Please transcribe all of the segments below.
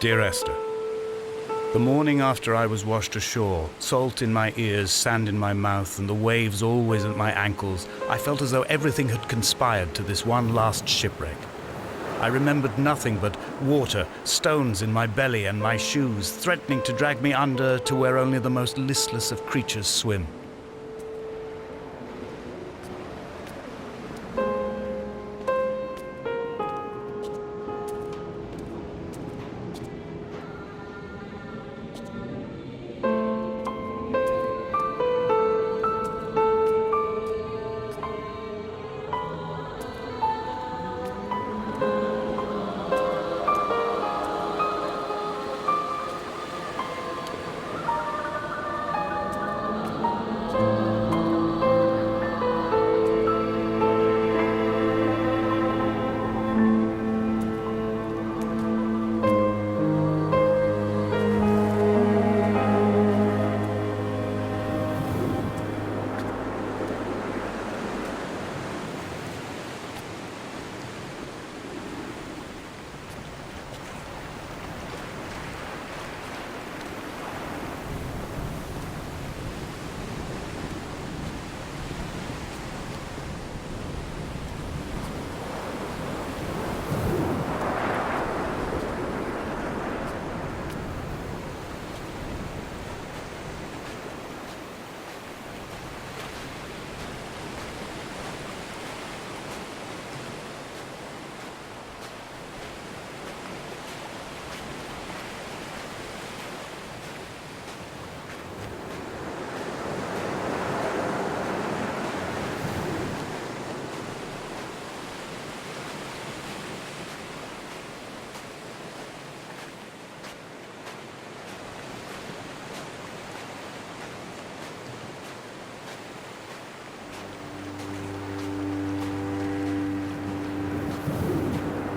Dear Esther, the morning after I was washed ashore, salt in my ears, sand in my mouth, and the waves always at my ankles, I felt as though everything had conspired to this one last shipwreck. I remembered nothing but water, stones in my belly and my shoes, threatening to drag me under to where only the most listless of creatures swim.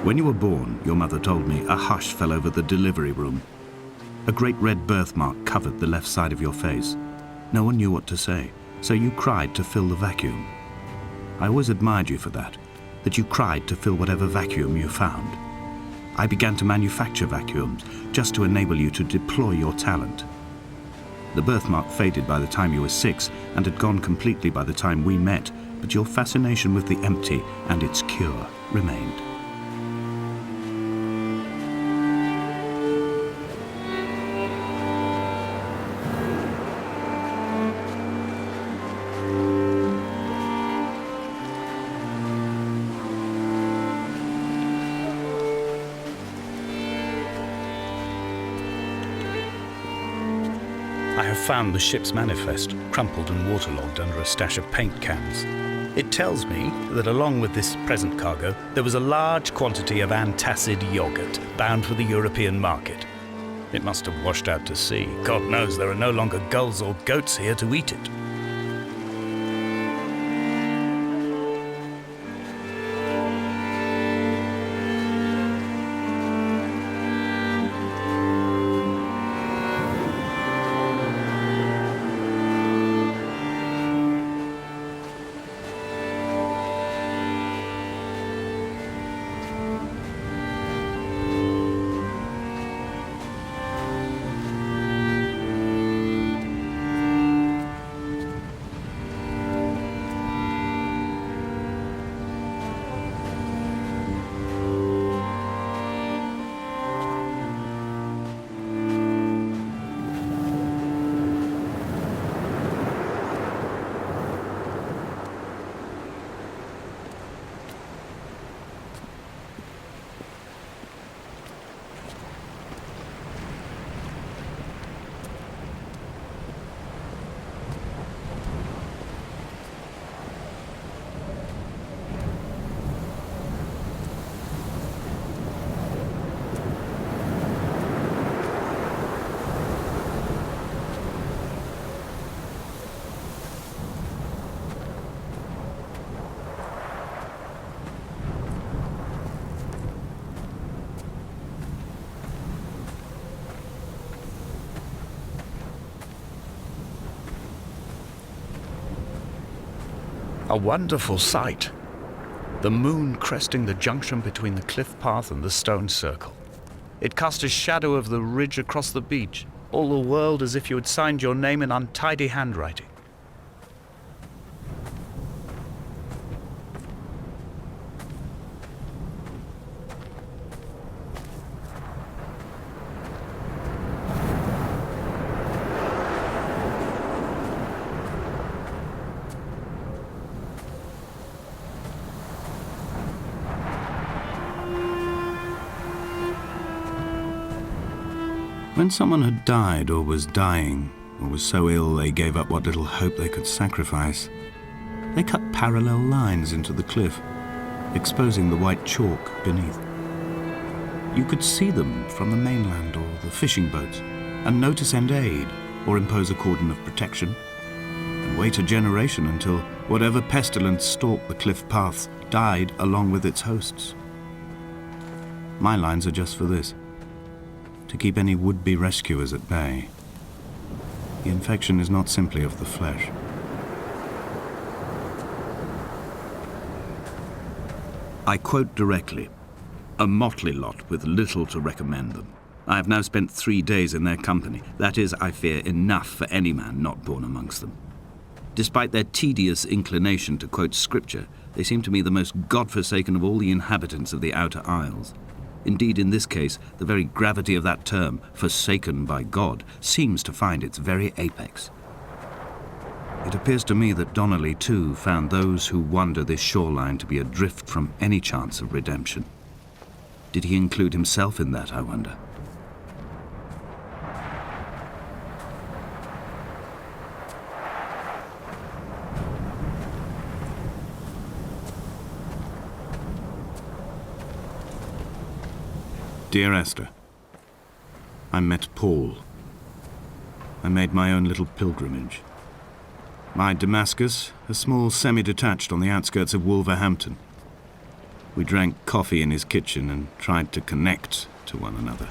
When you were born, your mother told me, a hush fell over the delivery room. A great red birthmark covered the left side of your face. No one knew what to say, so you cried to fill the vacuum. I always admired you for that you cried to fill whatever vacuum you found. I began to manufacture vacuums just to enable you to deploy your talent. The birthmark faded by the time you were 6 and had gone completely by the time we met, but your fascination with the empty and its cure remained. I have found the ship's manifest, crumpled and waterlogged under a stash of paint cans. It tells me that along with this present cargo, there was a large quantity of antacid yogurt bound for the European market. It must have washed out to sea. God knows there are no longer gulls or goats here to eat it. A wonderful sight. The moon cresting the junction between the cliff path and the stone circle. It cast a shadow of the ridge across the beach, all the world as if you had signed your name in untidy handwriting. When someone had died or was dying, or was so ill they gave up what little hope they could sacrifice, they cut parallel lines into the cliff, exposing the white chalk beneath. You could see them from the mainland or the fishing boats, and know to send aid or impose a cordon of protection, and wait a generation until whatever pestilence stalked the cliff paths died along with its hosts. My lines are just for this: to keep any would-be rescuers at bay. The infection is not simply of the flesh. I quote directly, "A motley lot with little to recommend them. I have now spent 3 days in their company. That is, I fear, enough for any man not born amongst them. Despite their tedious inclination to quote scripture, they seem to me the most God-forsaken of all the inhabitants of the outer isles. Indeed, in this case, the very gravity of that term, forsaken by God, seems to find its very apex. It appears to me that Donnelly, too, found those who wander this shoreline to be adrift from any chance of redemption. Did he include himself in that, I wonder? Dear Esther, I met Paul. I made my own little pilgrimage. My Damascus, a small semi-detached on the outskirts of Wolverhampton. We drank coffee in his kitchen and tried to connect to one another.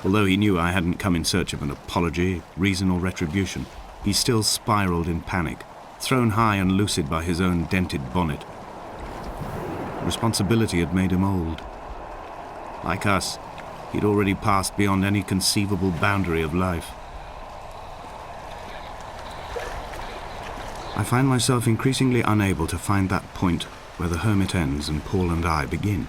Although he knew I hadn't come in search of an apology, reason or retribution, he still spiraled in panic, thrown high and lucid by his own dented bonnet. Responsibility had made him old. Like us, he'd already passed beyond any conceivable boundary of life. I find myself increasingly unable to find that point where the hermit ends and Paul and I begin.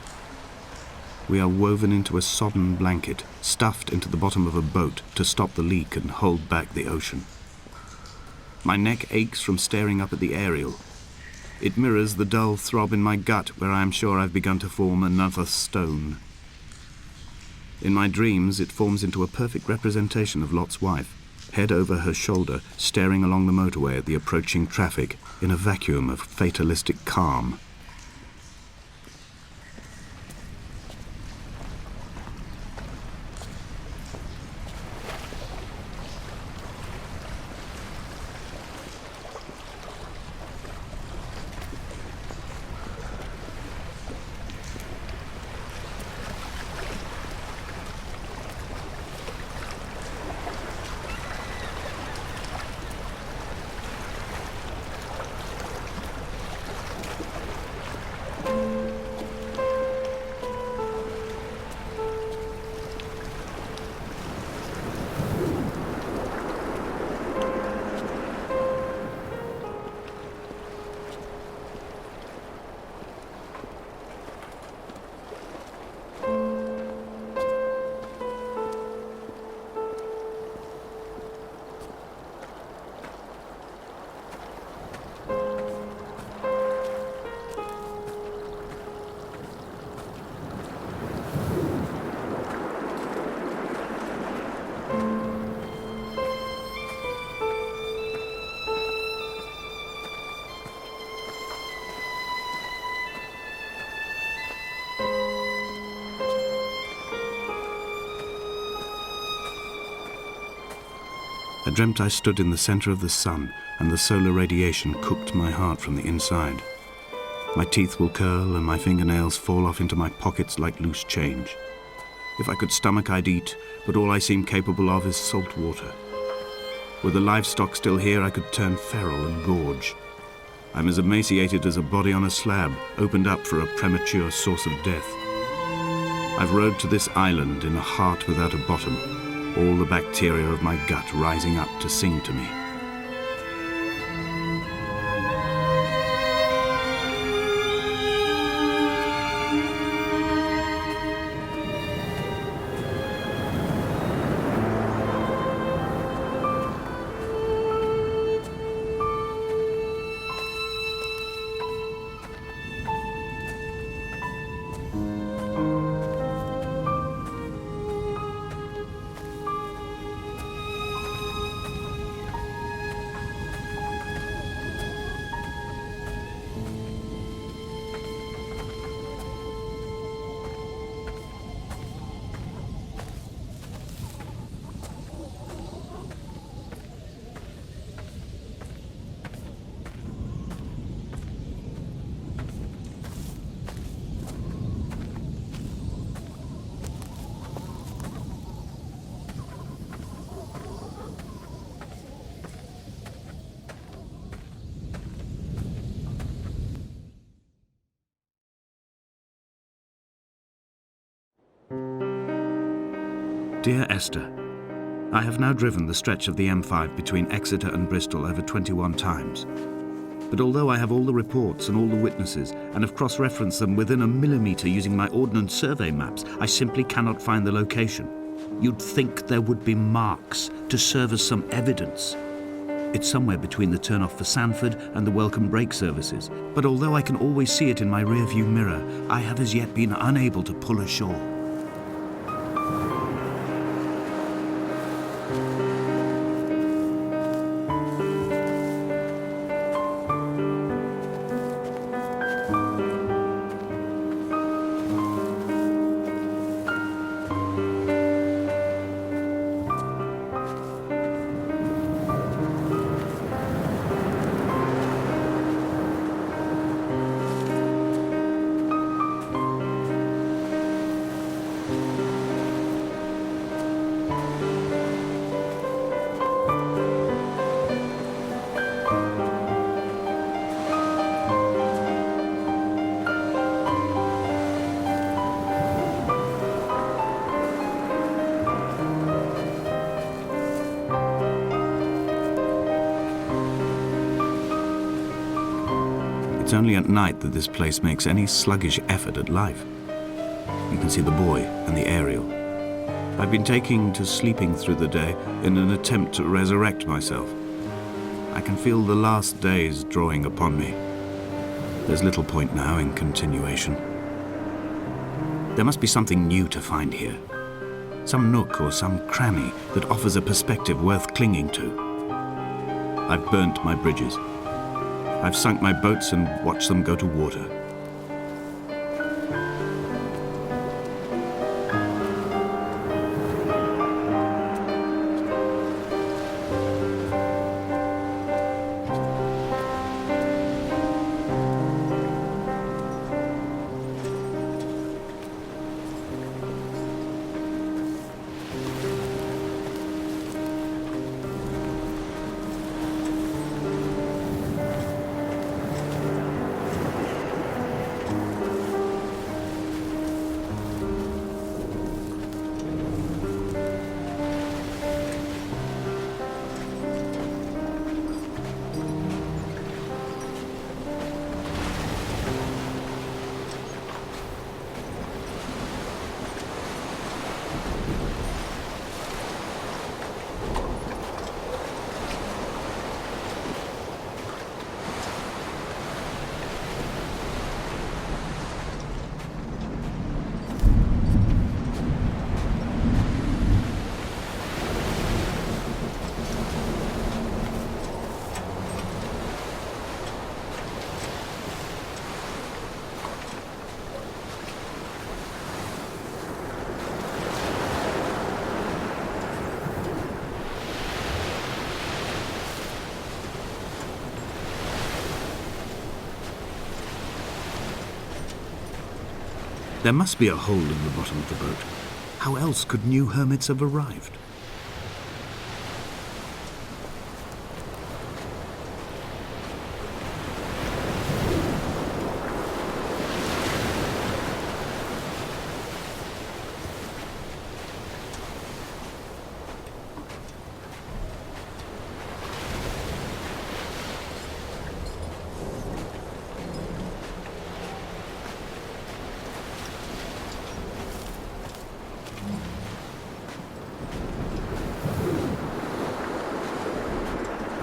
We are woven into a sodden blanket, stuffed into the bottom of a boat to stop the leak and hold back the ocean. My neck aches from staring up at the aerial. It mirrors the dull throb in my gut where I am sure I've begun to form another stone. In my dreams, it forms into a perfect representation of Lot's wife, head over her shoulder, staring along the motorway at the approaching traffic in a vacuum of fatalistic calm. I dreamt I stood in the center of the sun, and the solar radiation cooked my heart from the inside. My teeth will curl and my fingernails fall off into my pockets like loose change. If I could stomach, I'd eat, but all I seem capable of is salt water. Were the livestock still here, I could turn feral and gorge. I'm as emaciated as a body on a slab, opened up for a premature source of death. I've rowed to this island in a heart without a bottom, all the bacteria of my gut rising up to sing to me. Dear Esther, I have now driven the stretch of the M5 between Exeter and Bristol over 21 times. But although I have all the reports and all the witnesses and have cross-referenced them within a millimetre using my Ordnance Survey maps, I simply cannot find the location. You'd think there would be marks to serve as some evidence. It's somewhere between the turn-off for Sandford and the welcome break services. But although I can always see it in my rear-view mirror, I have as yet been unable to pull ashore. It's only at night that this place makes any sluggish effort at life. You can see the buoy and the aerial. I've been taking to sleeping through the day in an attempt to resurrect myself. I can feel the last days drawing upon me. There's little point now in continuation. There must be something new to find here. Some nook or some cranny that offers a perspective worth clinging to. I've burnt my bridges. I've sunk my boats and watched them go to water. There must be a hole in the bottom of the boat. How else could new hermits have arrived?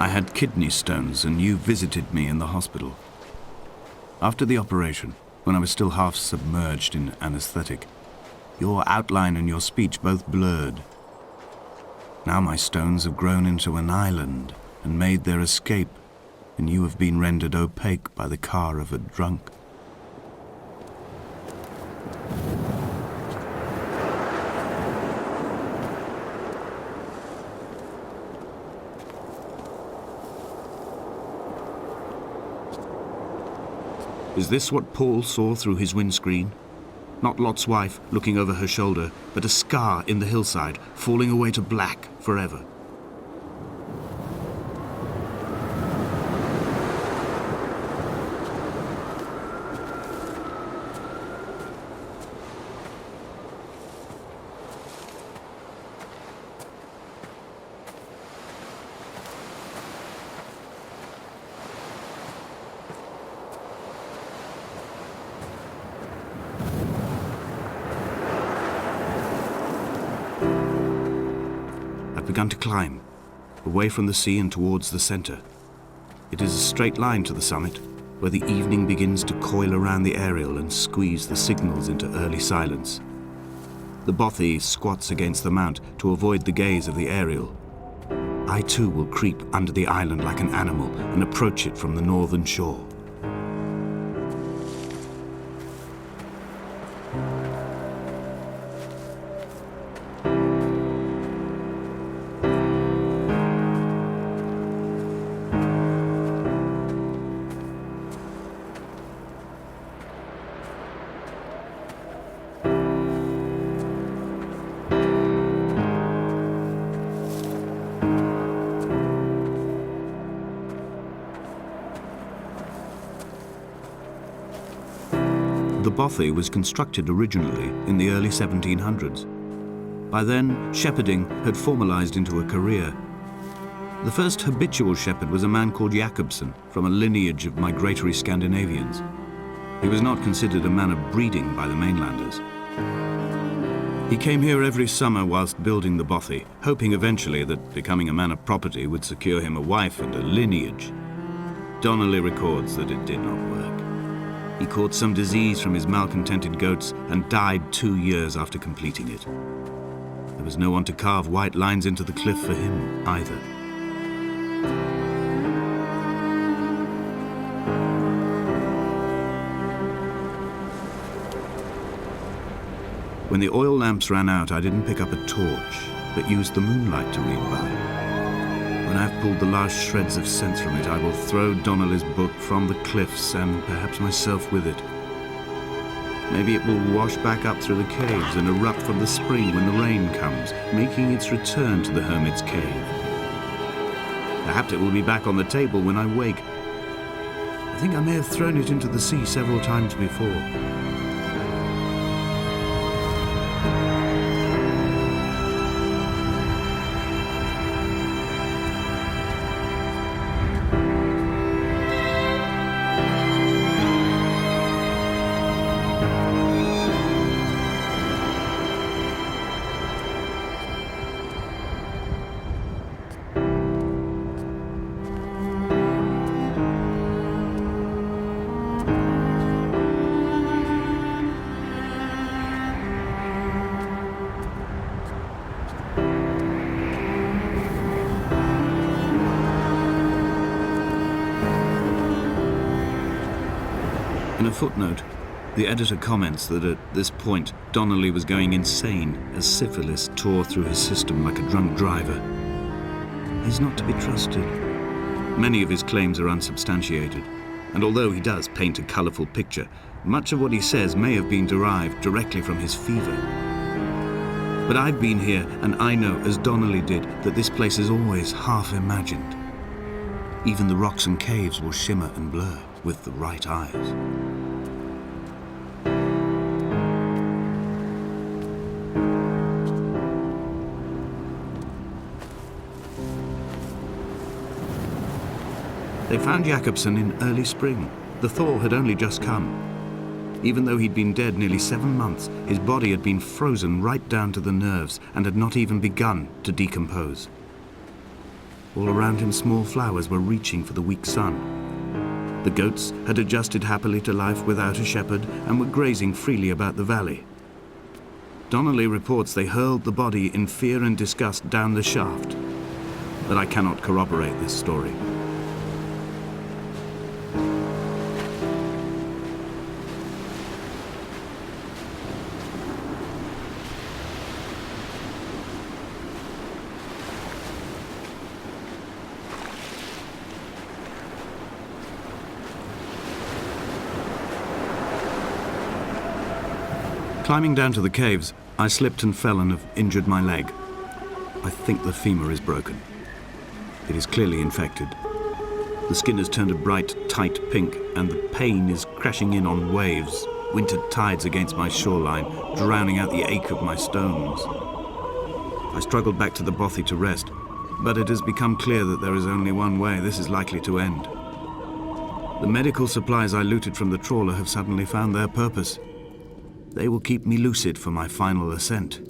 I had kidney stones and you visited me in the hospital. After the operation, when I was still half submerged in anesthetic, your outline and your speech both blurred. Now my stones have grown into an island and made their escape, and you have been rendered opaque by the car of a drunk. Is this what Paul saw through his windscreen? Not Lot's wife looking over her shoulder, but a scar in the hillside, falling away to black forever. Begun to climb, away from the sea and towards the center. It is a straight line to the summit, where the evening begins to coil around the aerial and squeeze the signals into early silence. The bothy squats against the mount to avoid the gaze of the aerial. I too will creep under the island like an animal and approach it from the northern shore. The bothy was constructed originally in the early 1700s. By then, shepherding had formalized into a career. The first habitual shepherd was a man called Jakobsen, from a lineage of migratory Scandinavians. He was not considered a man of breeding by the mainlanders. He came here every summer whilst building the bothy, hoping eventually that becoming a man of property would secure him a wife and a lineage. Donnelly records that it did not work. He caught some disease from his malcontented goats and died 2 years after completing it. There was no one to carve white lines into the cliff for him either. When the oil lamps ran out, I didn't pick up a torch, but used the moonlight to read by. When I've pulled the last shreds of sense from it, I will throw Donnelly's book from the cliffs and perhaps myself with it. Maybe it will wash back up through the caves and erupt from the spring when the rain comes, making its return to the hermit's cave. Perhaps it will be back on the table when I wake. I think I may have thrown it into the sea several times before. In a footnote, the editor comments that at this point, Donnelly was going insane as syphilis tore through his system like a drunk driver. He's not to be trusted. Many of his claims are unsubstantiated, and although he does paint a colourful picture, much of what he says may have been derived directly from his fever. But I've been here, and I know, as Donnelly did, that this place is always half imagined. Even the rocks and caves will shimmer and blur with the right eyes. They found Jakobsen in early spring. The thaw had only just come. Even though he'd been dead nearly 7 months, his body had been frozen right down to the nerves and had not even begun to decompose. All around him small flowers were reaching for the weak sun. The goats had adjusted happily to life without a shepherd and were grazing freely about the valley. Donnelly reports they hurled the body in fear and disgust down the shaft, but I cannot corroborate this story. Climbing down to the caves, I slipped and fell and have injured my leg. I think the femur is broken. It is clearly infected. The skin has turned a bright, tight pink, and the pain is crashing in on waves, winter tides against my shoreline, drowning out the ache of my stones. I struggled back to the bothy to rest, but it has become clear that there is only one way this is likely to end. The medical supplies I looted from the trawler have suddenly found their purpose. They will keep me lucid for my final ascent.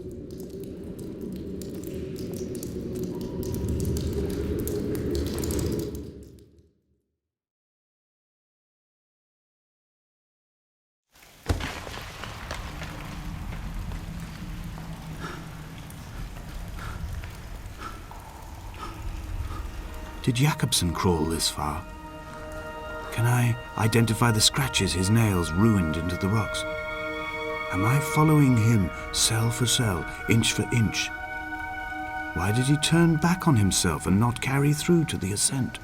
Did Jakobsen crawl this far? Can I identify the scratches his nails ruined into the rocks? Am I following him cell for cell, inch for inch? Why did he turn back on himself and not carry through to the ascent?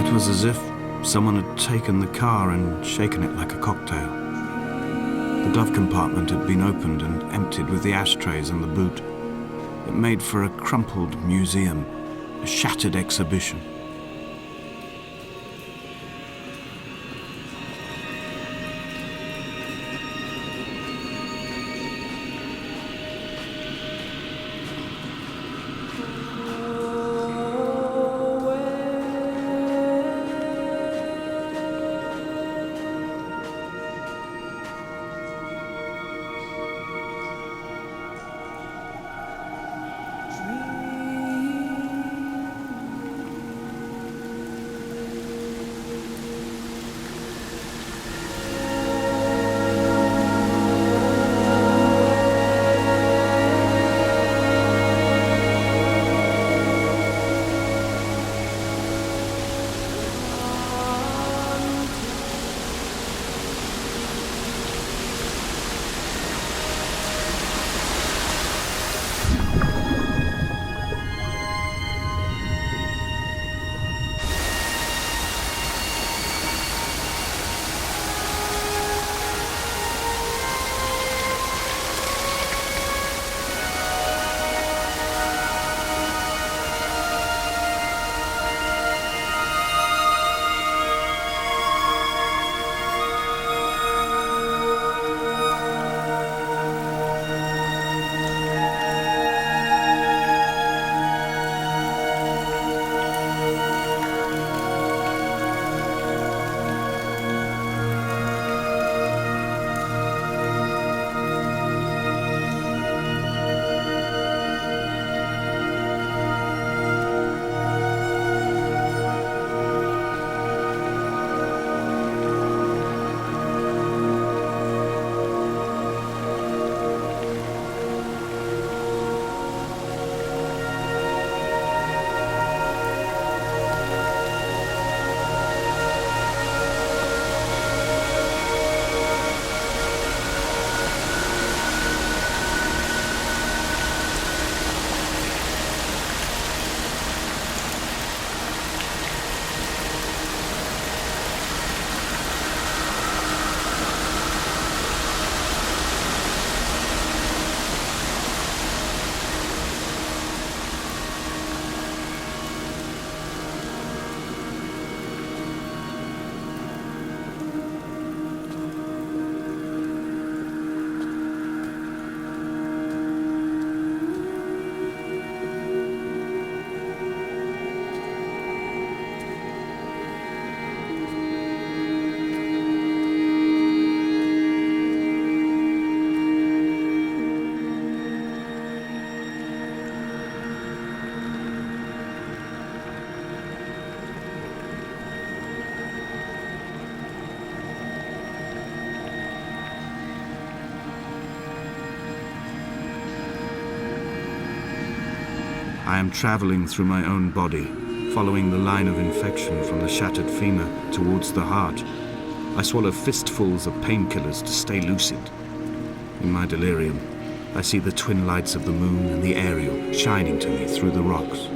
It was as if someone had taken the car and shaken it like a cocktail. The glove compartment had been opened and emptied with the ashtrays and the boot. It made for a crumpled museum, a shattered exhibition. I am traveling through my own body, following the line of infection from the shattered femur towards the heart. I swallow fistfuls of painkillers to stay lucid. In my delirium, I see the twin lights of the moon and the Ariel shining to me through the rocks.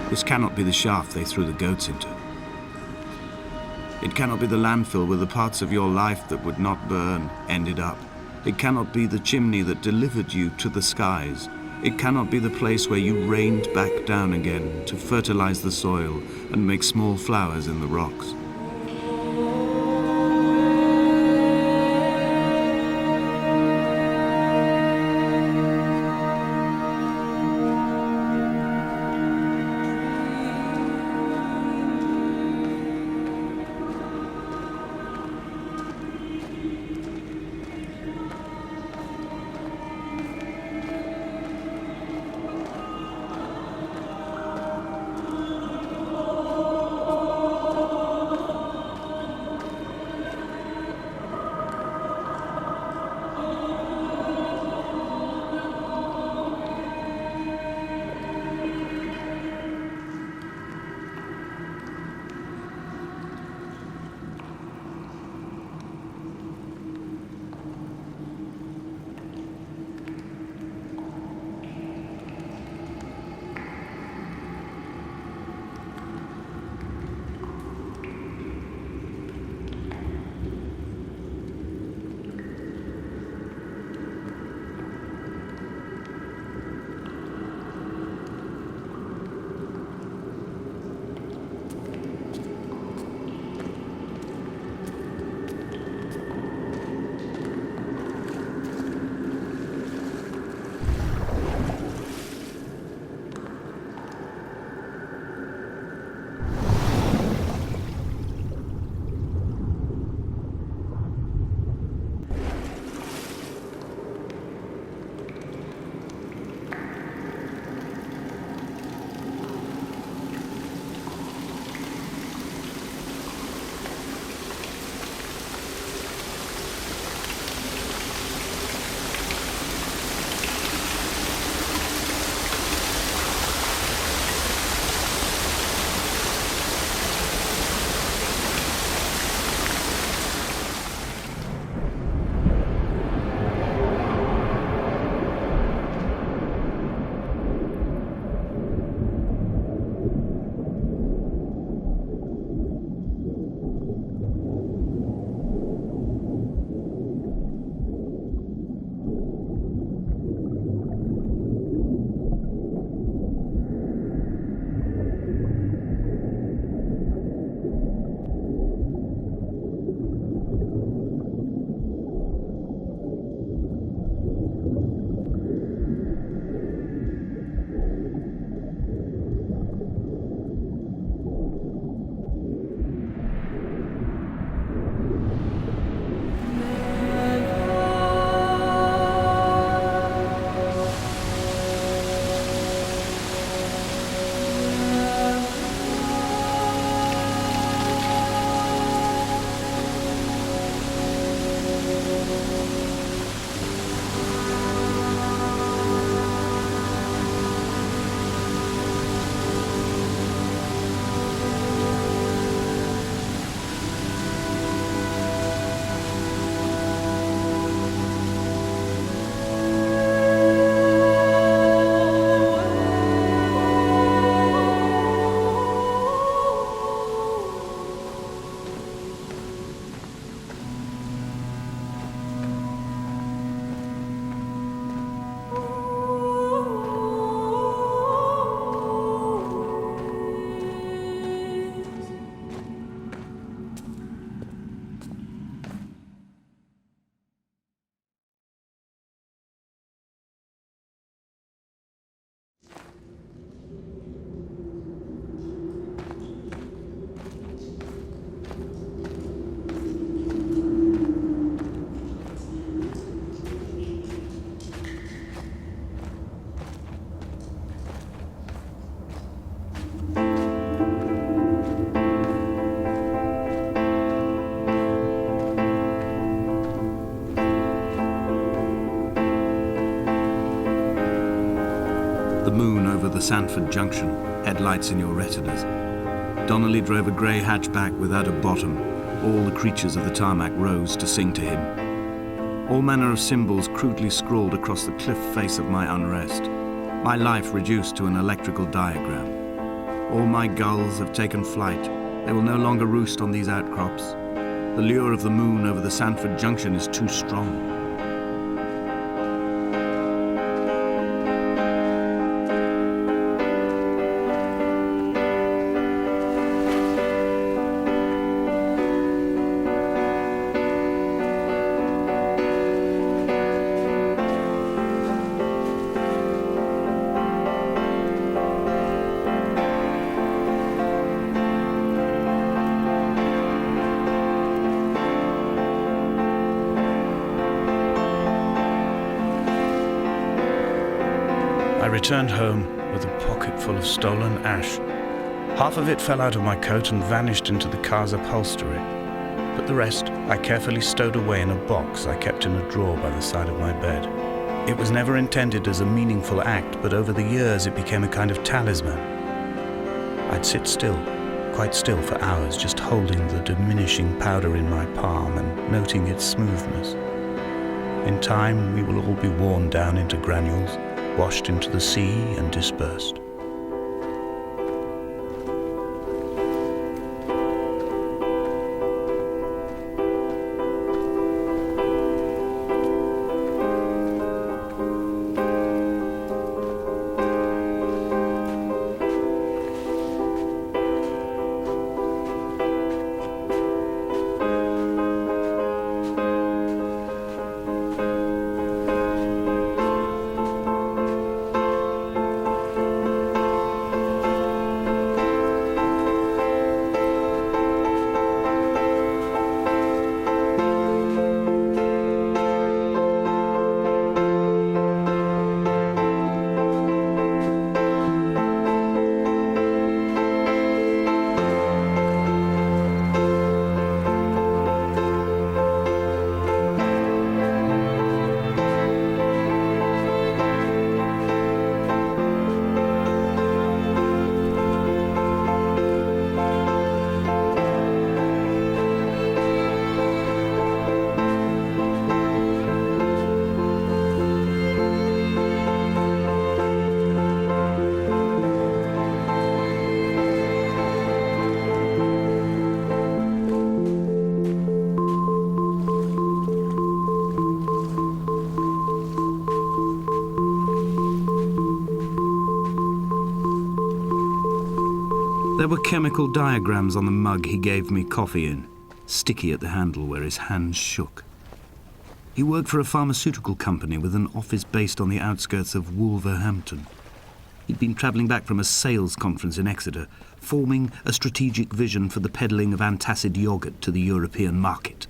This cannot be the shaft they threw the goats into. It cannot be the landfill where the parts of your life that would not burn ended up. It cannot be the chimney that delivered you to the skies. It cannot be the place where you rained back down again to fertilize the soil and make small flowers in the rocks. over the Sanford Junction, headlights in your retinas. Donnelly drove a grey hatchback without a bottom. All the creatures of the tarmac rose to sing to him. All manner of symbols crudely scrawled across the cliff face of my unrest. My life reduced to an electrical diagram. All my gulls have taken flight. They will no longer roost on these outcrops. The lure of the moon over the Sanford Junction is too strong. I returned home with a pocket full of stolen ash. Half of it fell out of my coat and vanished into the car's upholstery, but the rest I carefully stowed away in a box I kept in a drawer by the side of my bed. It was never intended as a meaningful act, but over the years it became a kind of talisman. I'd sit still, quite still for hours, just holding the diminishing powder in my palm and noting its smoothness. In time, we will all be worn down into granules, washed into the sea and dispersed. There were chemical diagrams on the mug he gave me coffee in, sticky at the handle where his hands shook. He worked for a pharmaceutical company with an office based on the outskirts of Wolverhampton. He'd been travelling back from a sales conference in Exeter, forming a strategic vision for the peddling of antacid yogurt to the European market.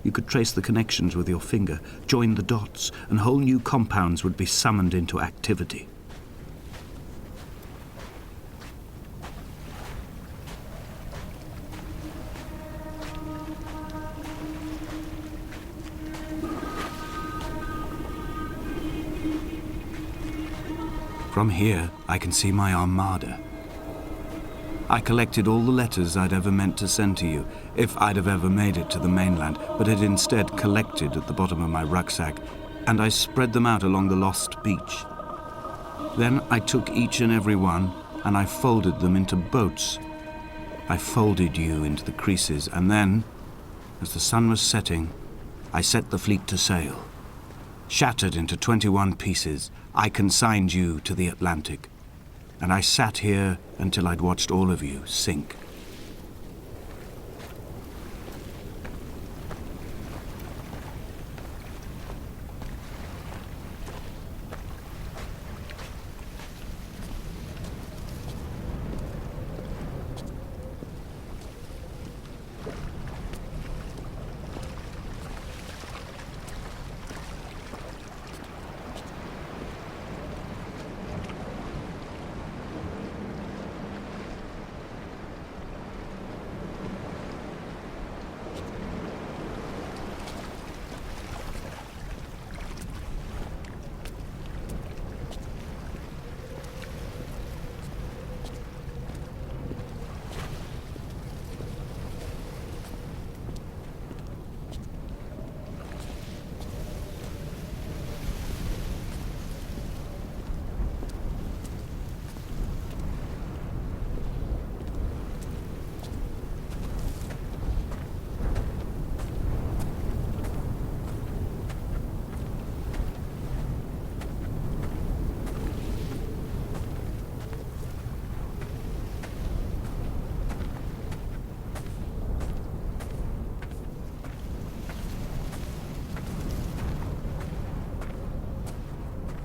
You could trace the connections with your finger, join the dots, and whole new compounds would be summoned into activity. From here, I can see my armada. I collected all the letters I'd ever meant to send to you, if I'd have ever made it to the mainland, but had instead collected at the bottom of my rucksack, and I spread them out along the lost beach. Then I took each and every one, and I folded them into boats. I folded you into the creases, and then, as the sun was setting, I set the fleet to sail. Shattered into 21 pieces, I consigned you to the Atlantic, and I sat here until I'd watched all of you sink.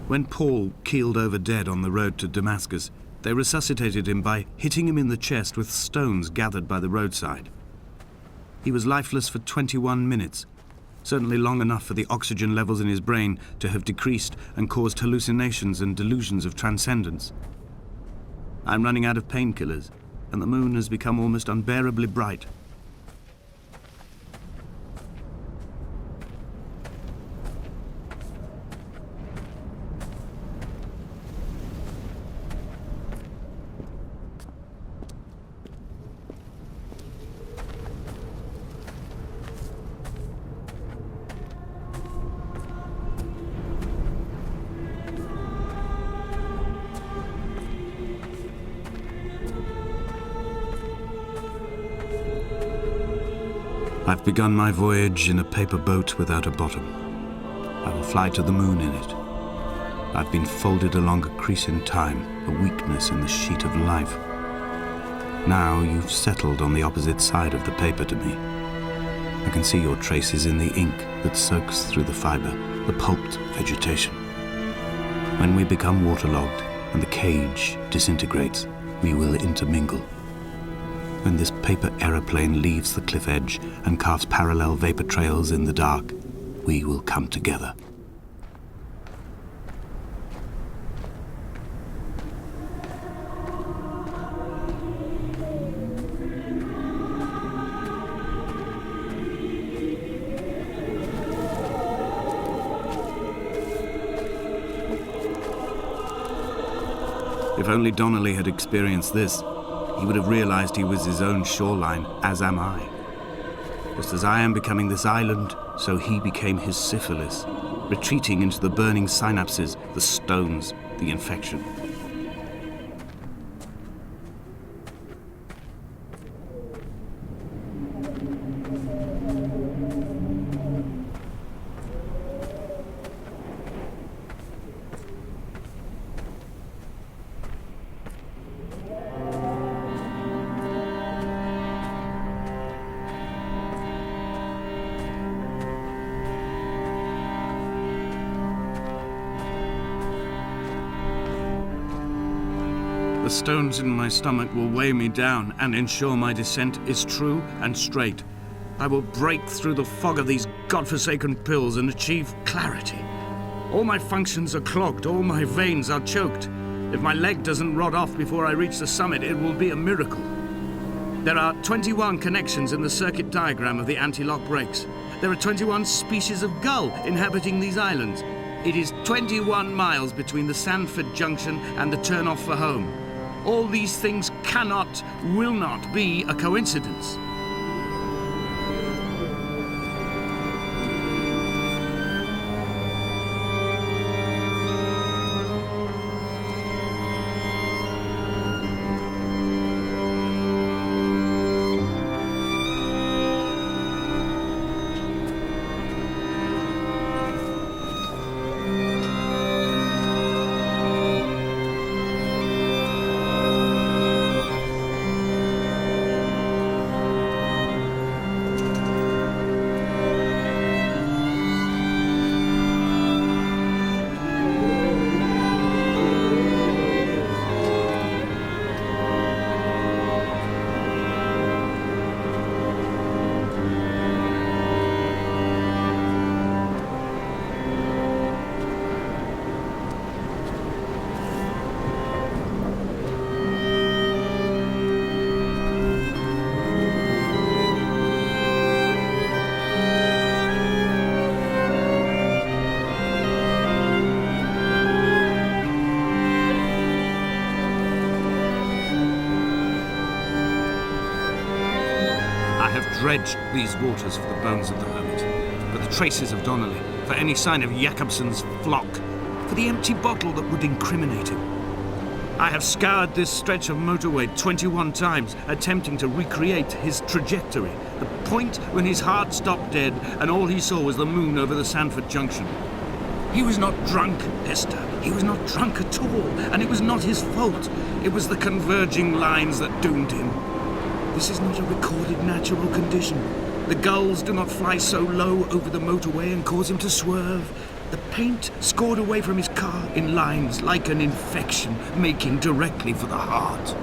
When Paul keeled over dead on the road to Damascus, they resuscitated him by hitting him in the chest with stones gathered by the roadside. He was lifeless for 21 minutes, certainly long enough for the oxygen levels in his brain to have decreased and caused hallucinations and delusions of transcendence. I'm running out of painkillers, and the moon has become almost unbearably bright. I've begun my voyage in a paper boat without a bottom. I will fly to the moon in it. I've been folded along a crease in time, a weakness in the sheet of life. Now you've settled on the opposite side of the paper to me. I can see your traces in the ink that soaks through the fiber, the pulped vegetation. When we become waterlogged and the cage disintegrates, we will intermingle. When this paper aeroplane leaves the cliff edge and carves parallel vapor trails in the dark, we will come together. If only Donnelly had experienced this, he would have realized he was his own shoreline, as am I. Just as I am becoming this island, so he became his syphilis, retreating into the burning synapses, the stones, the infection. The stones in my stomach will weigh me down and ensure my descent is true and straight. I will break through the fog of these godforsaken pills and achieve clarity. All my functions are clogged, all my veins are choked. If my leg doesn't rot off before I reach the summit, it will be a miracle. There are 21 connections in the circuit diagram of the anti-lock brakes. There are 21 species of gull inhabiting these islands. It is 21 miles between the Sandford Junction and the turn-off for home. All these things cannot, will not be a coincidence. Dredged these waters for the bones of the hermit, for the traces of Donnelly, for any sign of Jakobsen's flock, for the empty bottle that would incriminate him. I have scoured this stretch of motorway 21 times, attempting to recreate his trajectory, the point when his heart stopped dead and all he saw was the moon over the Sandford Junction. He was not drunk, Esther. He was not drunk at all, and it was not his fault. It was the converging lines that doomed him. This is not a recorded natural condition. The gulls do not fly so low over the motorway and cause him to swerve. The paint scored away from his car in lines like an infection, making directly for the heart.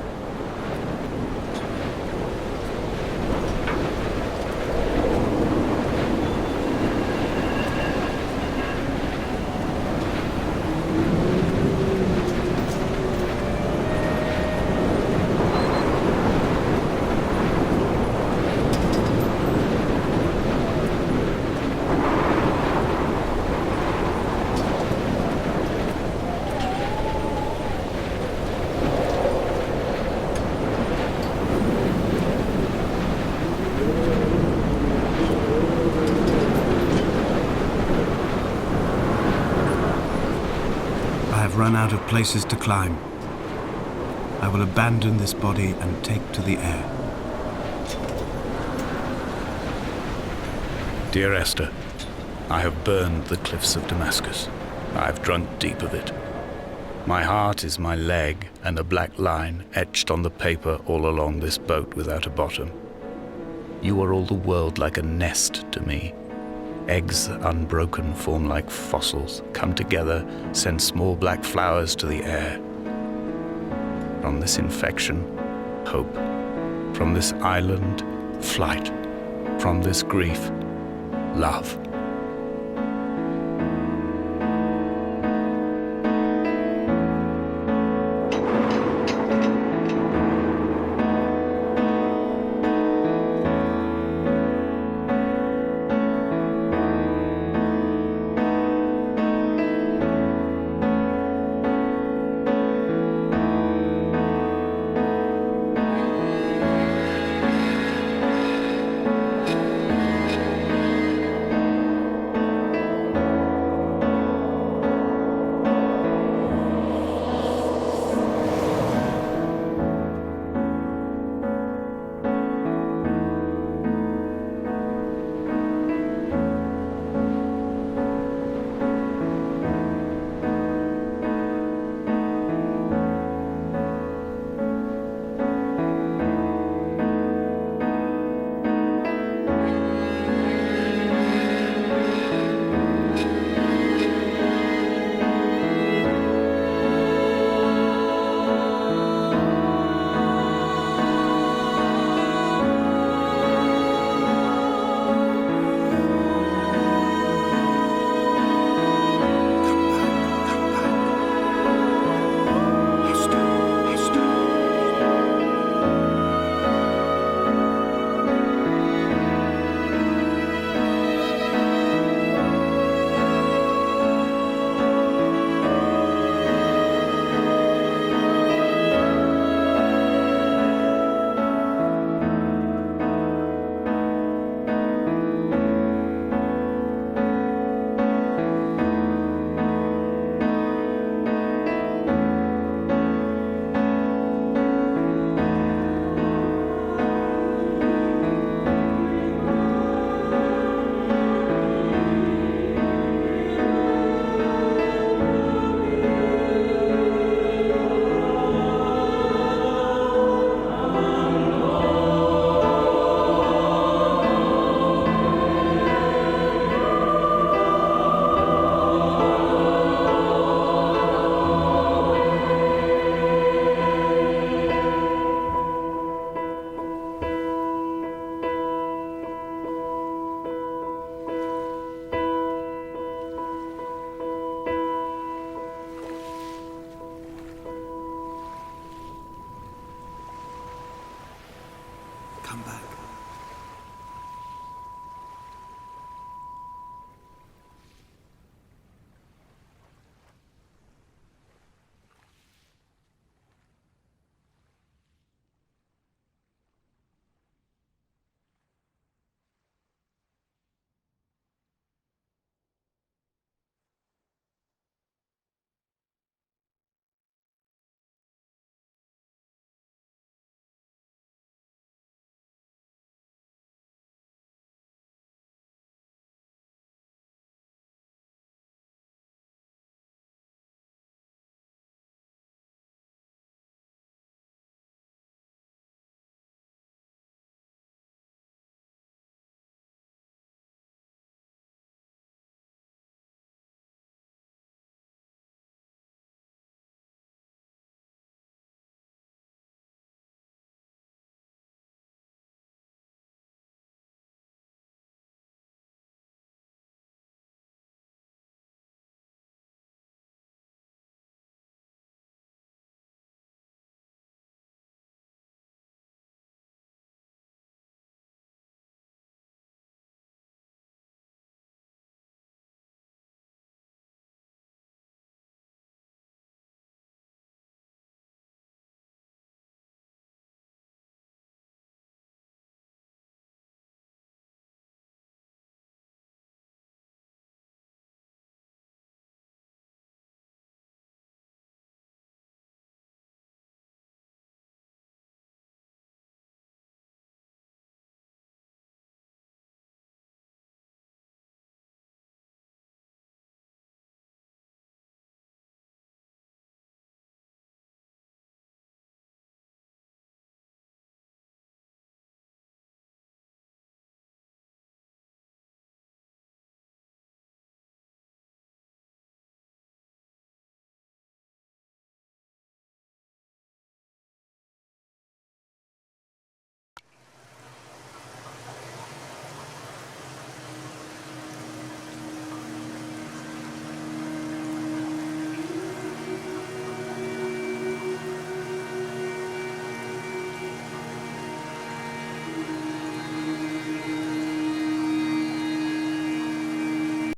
Run out of places to climb. I will abandon this body and take to the air. Dear Esther, I have burned the cliffs of Damascus. I have drunk deep of it. My heart is my leg and a black line etched on the paper all along this boat without a bottom. You are all the world like a nest to me. Eggs unbroken form like fossils, come together, send small black flowers to the air. From this infection, hope. From this island, flight. From this grief, love. Come back.